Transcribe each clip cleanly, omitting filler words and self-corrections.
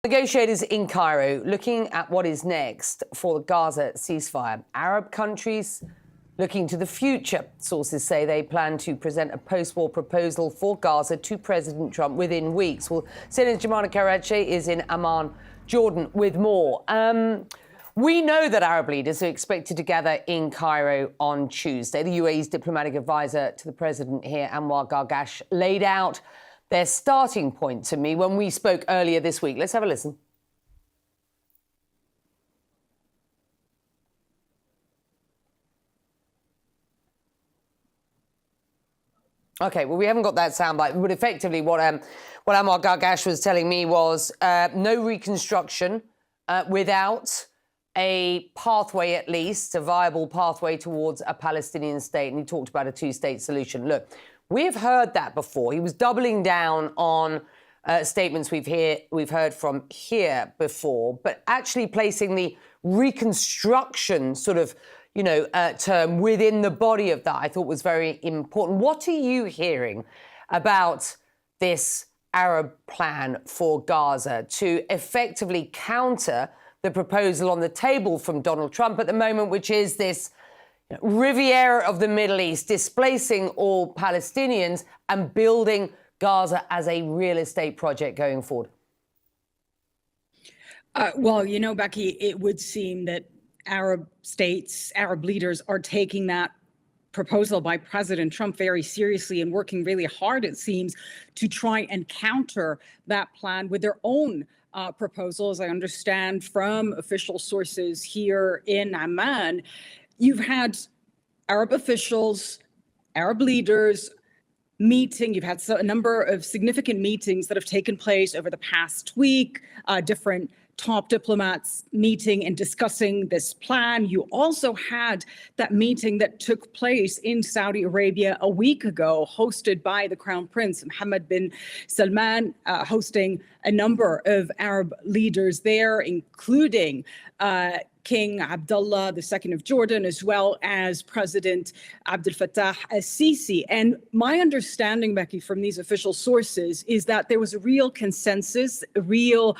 Negotiators in Cairo looking at what is next for the Gaza ceasefire. Arab countries looking to the future. Sources say they plan to present a post-war proposal for Gaza to President Trump within weeks. Well, CNNArabic is in Amman, Jordan, with more. We know that Arab leaders are expected to gather in Cairo on Tuesday. The UAE's diplomatic advisor to the president here, Anwar Gargash, laid out their starting point to me when we spoke earlier this week. Let's have a listen. OK, well, we haven't got that soundbite, but effectively what Anwar Gargash was telling me was no reconstruction without a pathway, at least, a viable pathway towards a Palestinian state. And he talked about a two-state solution. Look, we've heard that before. He was doubling down on statements we've heard from here before, but actually placing the reconstruction sort of, term within the body of that, I thought was very important. What are you hearing about this Arab plan for Gaza to effectively counter the proposal on the table from Donald Trump at the moment, which is this Riviera of the Middle East, displacing all Palestinians and building Gaza as a real estate project going forward? Well, Becky, it would seem that Arab states, Arab leaders are taking that proposal by President Trump very seriously and working really hard, it seems, to try and counter that plan with their own proposals. I understand from official sources here in Amman, you've had Arab officials, Arab leaders meeting. You've had a number of significant meetings that have taken place over the past week, different top diplomats meeting and discussing this plan. You also had that meeting that took place in Saudi Arabia a week ago, hosted by the Crown Prince, Mohammed bin Salman, hosting a number of Arab leaders there, including King Abdullah II of Jordan, as well as President Abdel Fattah al-Sisi. And my understanding, Becky, from these official sources is that there was a real consensus, a real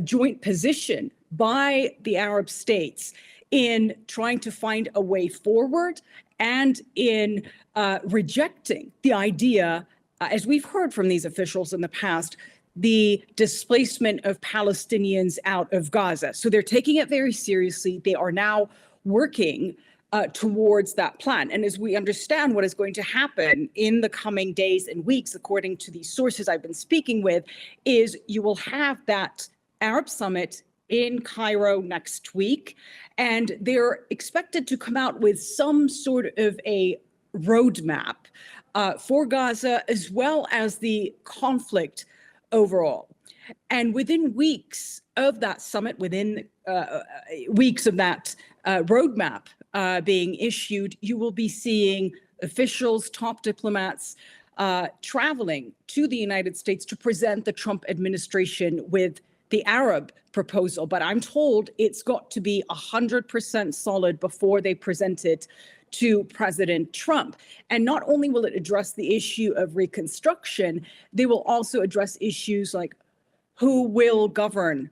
joint position by the Arab states in trying to find a way forward and in rejecting the idea, as we've heard from these officials in the past, the displacement of Palestinians out of Gaza. So they're taking it very seriously. They are now working towards that plan. And as we understand what is going to happen in the coming days and weeks, according to these sources I've been speaking with, is you will have that Arab summit in Cairo next week, and they're expected to come out with some sort of a roadmap for Gaza, as well as the conflict overall. And within weeks of that summit, within weeks of that roadmap being issued, you will be seeing officials, top diplomats traveling to the United States to present the Trump administration with the Arab proposal. But I'm told it's got to be 100% solid before they present it to President Trump. And not only will it address the issue of reconstruction, they will also address issues like who will govern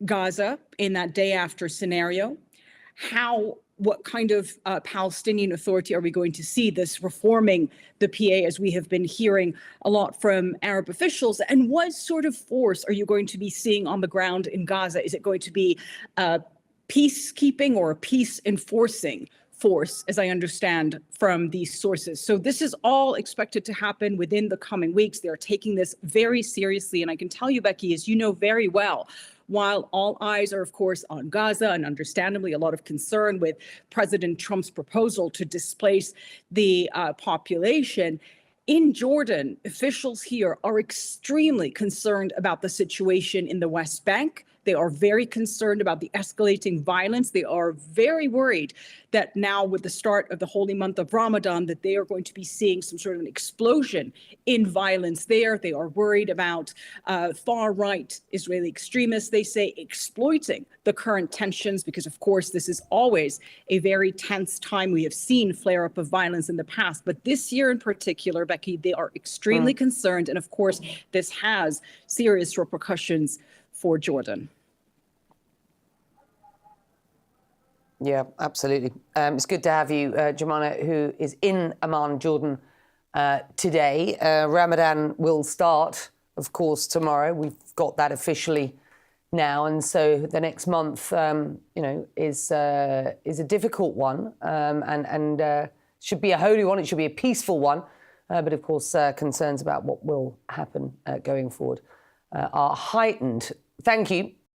Gaza in that day after scenario, what kind of Palestinian Authority are we going to see, this reforming the PA, as we have been hearing a lot from Arab officials, and what sort of force are you going to be seeing on the ground in Gaza? Is it going to be peacekeeping or a peace enforcing force, as I understand from these sources? So this is all expected to happen within the coming weeks. They are taking this very seriously. And I can tell you, Becky, as you know very well, while all eyes are, of course, on Gaza, and understandably a lot of concern with President Trump's proposal to displace the population, in Jordan, officials here are extremely concerned about the situation in the West Bank. They are very concerned about the escalating violence. They are very worried that now, with the start of the holy month of Ramadan, that they are going to be seeing some sort of an explosion in violence there. They are worried about far-right Israeli extremists, they say, exploiting the current tensions, because, of course, this is always a very tense time. We have seen flare-up of violence in the past, but this year in particular, Becky, they are extremely concerned. And, of course, this has serious repercussions for Jordan. Yeah, absolutely. It's good to have you, Jemana, who is in Amman, Jordan, today. Ramadan will start, of course, tomorrow. We've got that officially now, and so the next month, is a difficult one, and should be a holy one. It should be a peaceful one, but of course, concerns about what will happen going forward are heightened. Thank you.